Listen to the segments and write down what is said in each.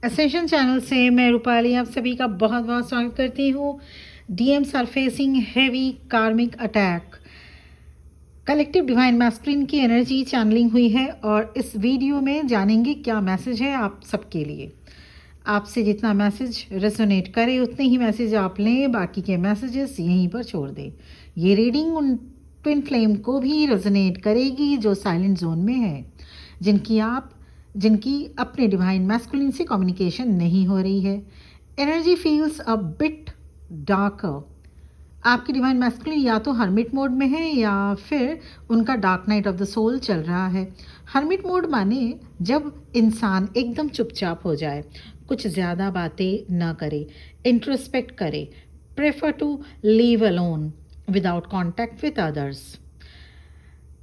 Ascension channel से मैं रूपाली आप सभी का बहुत बहुत स्वागत करती हूँ। डीएम्स आर फेसिंग हेवी कार्मिक अटैक। कलेक्टिव डिवाइन मैस्कुलिन की एनर्जी चैनलिंग हुई है और इस वीडियो में जानेंगे क्या मैसेज है आप सबके लिए। आपसे जितना मैसेज रेजोनेट करे उतने ही मैसेज आप लें, बाकी के मैसेजेस यहीं पर छोड़ दें। ये रीडिंग उन ट्विन फ्लेम को भी रेजोनेट करेगी जो साइलेंट जोन में है, जिनकी अपने डिवाइन मैस्कुलिन से कम्युनिकेशन नहीं हो रही है। Energy feels a bit darker. आपकी डिवाइन मैस्कुलिन या तो हर्मिट मोड में है या फिर उनका dark night of the soul चल रहा है। हर्मिट मोड माने जब इंसान एकदम चुपचाप हो जाए, कुछ ज़्यादा बातें ना करे, इंट्रोस्पेक्ट करे, prefer to leave alone without contact with others.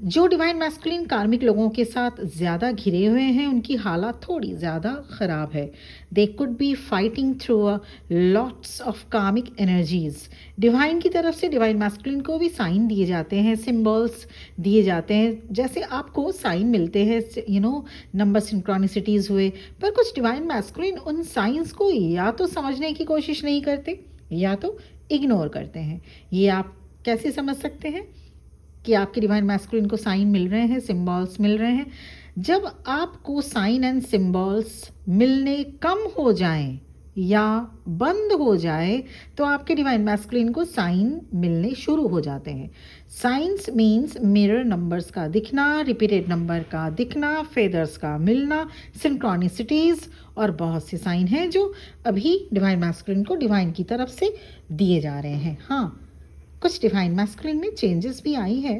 जो डिवाइन मैस्कुलिन कार्मिक लोगों के साथ ज़्यादा घिरे हुए हैं उनकी हालत थोड़ी ज़्यादा ख़राब है। They could be fighting through a lots of karmic energies. Divine की तरफ से डिवाइन मैस्कुलिन को भी साइन दिए जाते हैं, सिंबल्स दिए जाते हैं, जैसे आपको साइन मिलते हैं, नंबर सिंक्रोनिसिटीज़ हुए। पर कुछ डिवाइन मैस्कुलिन उन साइंस को या तो समझने की कोशिश नहीं करते या तो इग्नोर करते हैं। ये आप कैसे समझ सकते हैं कि आपके डिवाइन मैस्कुलिन को साइन मिल रहे हैं, सिंबल्स मिल रहे हैं? जब आपको साइन एंड सिंबल्स मिलने कम हो जाएं या बंद हो जाए तो आपके डिवाइन मैस्कुलिन को साइन मिलने शुरू हो जाते हैं। साइंस मीन्स मिरर नंबर्स का दिखना, रिपीटेड नंबर का दिखना, फेदर्स का मिलना, सिंक्रोनिसिटीज़ और बहुत से साइन हैं जो अभी डिवाइन मैस्कुलिन को डिवाइन की तरफ से दिए जा रहे हैं। हाँ, कुछ डिवाइन मैस्कुलिन में चेंजेस भी आई है।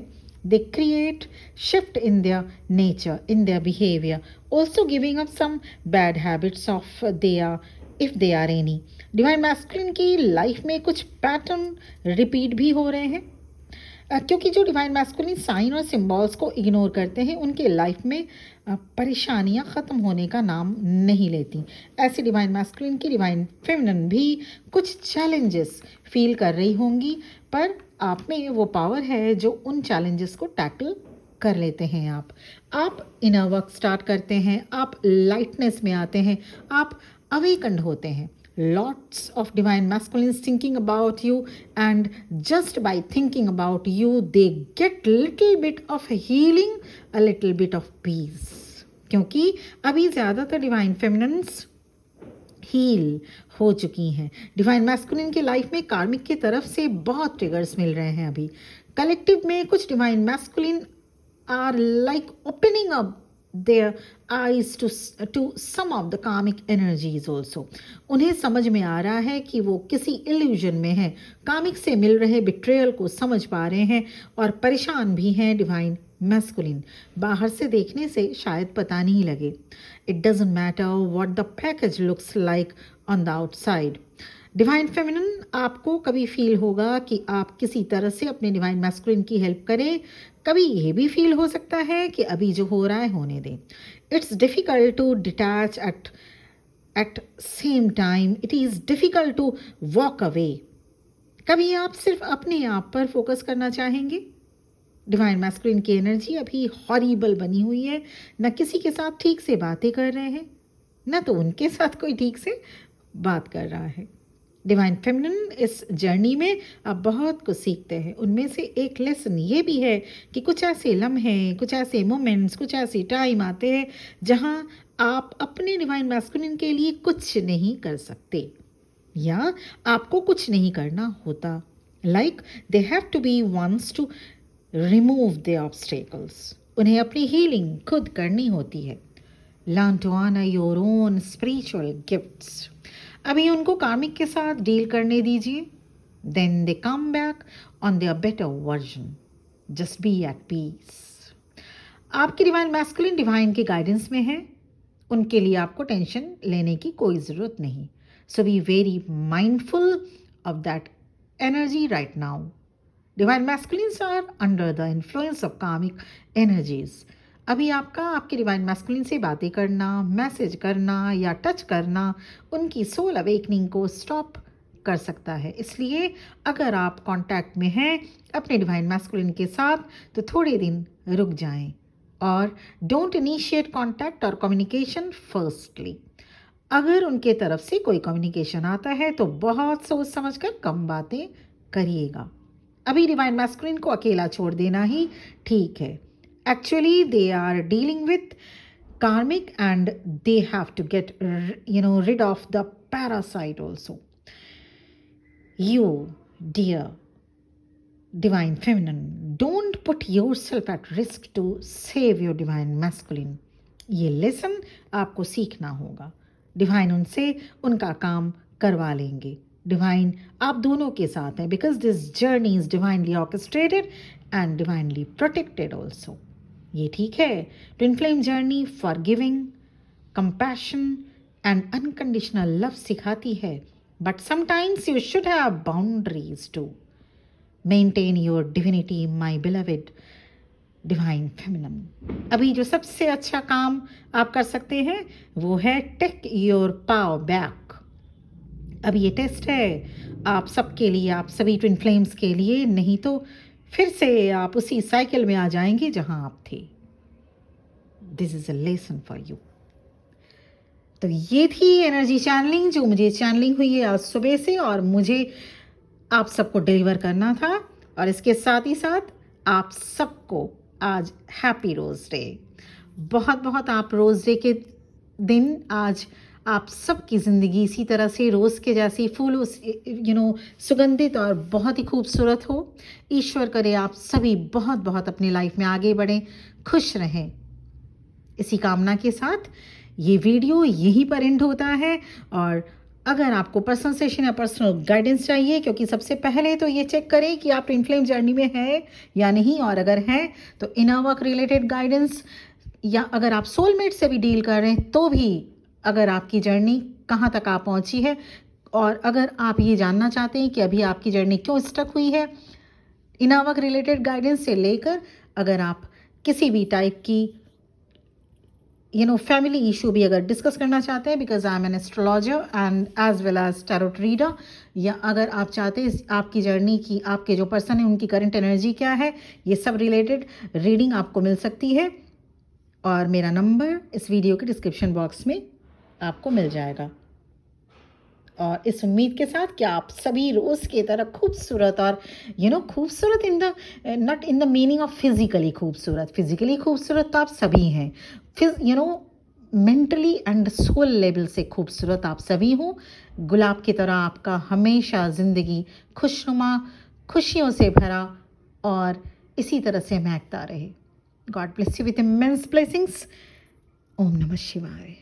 They create shift in their nature, in their behaviour, also giving up some bad habits of their if they are any. Divine masculine की लाइफ में कुछ पैटर्न रिपीट भी हो रहे हैं, क्योंकि जो डिवाइन मैस्कुलिन साइन और सिंबल्स को इग्नोर करते हैं उनके लाइफ में परेशानियां ख़त्म होने का नाम नहीं लेती। ऐसे डिवाइन मैस्कुलिन की डिवाइन फेमिनिन भी कुछ चैलेंजेस फील कर रही होंगी, पर आप में वो पावर है जो उन चैलेंजेस को टैकल कर लेते हैं। आप इनर वर्क स्टार्ट करते हैं, आप लाइटनेस में आते हैं, आप अवेकन्ड होते हैं। Lots of divine masculines thinking about you, and just by thinking about you they get little bit of healing, a little bit of peace, क्योंकि अभी ज़्यादातर डिवाइन फेमिनिन्स हील हो चुकी हैं। डिवाइन मैस्कुलिन की लाइफ में कार्मिक की तरफ से बहुत ट्रिगर्स मिल रहे हैं। अभी कलेक्टिव में कुछ divine masculine are like opening up their eyes to some of the karmic energies also. उन्हें समझ में आ रहा है कि वो किसी इल्यूजन में है, कार्मिक से मिल रहे बिट्रेयल को समझ पा रहे हैं और परेशान भी हैं। डिवाइन मैस्कुलिन बाहर से देखने से शायद पता नहीं लगे। It doesn't matter what the package looks like on the outside. Divine feminine आपको कभी फील होगा कि आप किसी तरह से अपने डिवाइन मैस्कुलिन की हेल्प करें, कभी ये भी फील हो सकता है कि अभी जो हो रहा है होने दें। It's difficult to detach at same time, it is difficult to walk away. कभी आप सिर्फ अपने आप पर फोकस करना चाहेंगे। डिवाइन मैस्कुलिन की एनर्जी अभी हॉरिबल बनी हुई है, न किसी के साथ ठीक से बातें कर रहे हैं, न तो उनके साथ कोई ठीक से बात कर रहा है। डिवाइन फेमिनिन इस जर्नी में आप बहुत कुछ सीखते हैं। उनमें से एक लेसन ये भी है कि कुछ ऐसे लम्हे, कुछ ऐसे मोमेंट्स, कुछ ऐसे टाइम आते हैं जहां आप अपने डिवाइन मैस्कुलिन के लिए कुछ नहीं कर सकते या आपको कुछ नहीं करना होता। Like they have to be ones to remove the obstacles. उन्हें अपनी हीलिंग खुद करनी होती है। Learn to honour your own spiritual gifts. अभी उनको कार्मिक के साथ डील करने दीजिए, then they come back on their better version. Just be at peace. आपकी डिवाइन मैस्कुलिन डिवाइन के गाइडेंस में है, उनके लिए आपको टेंशन लेने की कोई ज़रूरत नहीं। So be very mindful of that energy right now. Divine masculines are under the influence of karmic energies. अभी आपके डिवाइन मैस्कुलिन से बातें करना, मैसेज करना या टच करना उनकी सोल अवेकनिंग को स्टॉप कर सकता है। इसलिए अगर आप कांटेक्ट में हैं अपने डिवाइन मैस्कुलिन के साथ तो थोड़े दिन रुक जाएं और डोंट इनिशिएट कांटेक्ट और कम्युनिकेशन फर्स्टली। अगर उनके तरफ से कोई कम्युनिकेशन आता है तो बहुत सोच समझ कर कम बातें करिएगा। अभी डिवाइन मैस्कुलिन को अकेला छोड़ देना ही ठीक है। Actually they are dealing with karmic and they have to get rid of the parasite also. You, dear divine feminine, don't put yourself at risk to save your divine masculine. ये lesson आपको सीखना होगा। Divine उनसे उनका काम करवा लेंगे। Divine आप दोनों के साथ हैं because this journey is divinely orchestrated and divinely protected also. ये ठीक है। Twin flame journey forgiving, compassion and unconditional love सिखाती है, but sometimes you should have boundaries to maintain your divinity my beloved divine feminine. अभी जो सबसे अच्छा काम आप कर सकते हैं वो है टेक योर पावर बैक। अभी ये टेस्ट है आप सबके लिए, आप सभी ट्विन फ्लेम्स के लिए, नहीं तो फिर से आप उसी साइकिल में आ जाएंगे जहां आप थे। This is a lesson for you. तो ये थी एनर्जी चैनलिंग जो मुझे चैनलिंग हुई है आज सुबह से और मुझे आप सबको डिलीवर करना था। और इसके साथ ही साथ आप सबको आज हैप्पी रोज़ डे। बहुत बहुत आप रोज़ डे के दिन आज आप सबकी ज़िंदगी इसी तरह से रोज़ के जैसी फूल सुगंधित और बहुत ही खूबसूरत हो। ईश्वर करे आप सभी बहुत बहुत अपनी लाइफ में आगे बढ़ें, खुश रहें। इसी कामना के साथ ये वीडियो यहीं पर एंड होता है। और अगर आपको पर्सनल सेशन या पर्सनल गाइडेंस चाहिए, क्योंकि सबसे पहले तो ये चेक करें कि आप ट्विन फ्लेम जर्नी में हैं या नहीं, और अगर हैं तो इनर वर्क रिलेटेड गाइडेंस, या अगर आप सोलमेट से भी डील कर रहे हैं तो भी, अगर आपकी जर्नी कहाँ तक आप पहुँची है, और अगर आप ये जानना चाहते हैं कि अभी आपकी जर्नी क्यों स्टक हुई है, इनर वर्क रिलेटेड गाइडेंस से लेकर अगर आप किसी भी टाइप की फैमिली इशू भी अगर डिस्कस करना चाहते हैं, because I am an astrologer and as well as tarot reader, या अगर आप चाहते हैं आपकी जर्नी की, आपके जो पर्सन है उनकी करंट एनर्जी क्या है, ये सब रिलेटेड रीडिंग आपको मिल सकती है। और मेरा नंबर इस वीडियो के डिस्क्रिप्शन बॉक्स में आपको मिल जाएगा। और इस उम्मीद के साथ कि आप सभी रोज़ की तरह खूबसूरत, और खूबसूरत in the not in the meaning of physically खूबसूरत, फिजिकली खूबसूरत तो आप सभी हैं, मेंटली एंड सोल लेवल से खूबसूरत आप सभी हो। गुलाब की तरह आपका हमेशा ज़िंदगी खुशनुमा, खुशियों से भरा और इसी तरह से महकता रहे। God bless you with immense blessings. ओम नमः शिवाय।